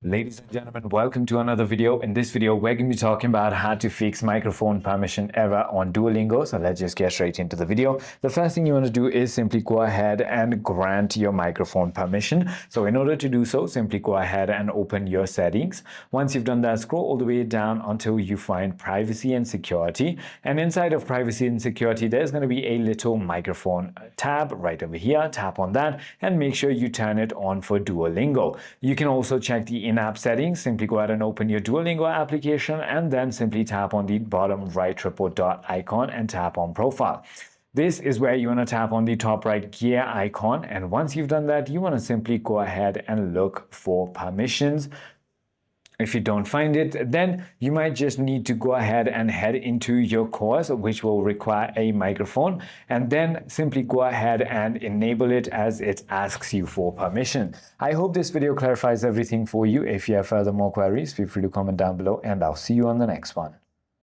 Ladies and gentlemen, welcome to another video. In this video, we're going to be talking about how to fix microphone permission error on Duolingo. So let's just get straight into the video. The first thing you want to do is simply go ahead and grant your microphone permission. So in order to do so, simply go ahead and open your settings. Once you've done that, scroll all the way down until you find privacy and security. And inside of privacy and security, there's going to be a little microphone tab right over here. Tap on that and make sure you turn it on for Duolingo. You can also check the in-app settings. Simply go ahead and open your Duolingo application and then simply tap on the bottom right triple dot icon and tap on profile. This is where you want to tap on the top right gear icon, and once you've done that, you want to simply go ahead and look for permissions. If you don't find it, then you might just need to go ahead and head into your course, which will require a microphone, and then simply go ahead and enable it as it asks you for permission. I hope this video clarifies everything for you. If you have further more queries, feel free to comment down below, and I'll see you on the next one.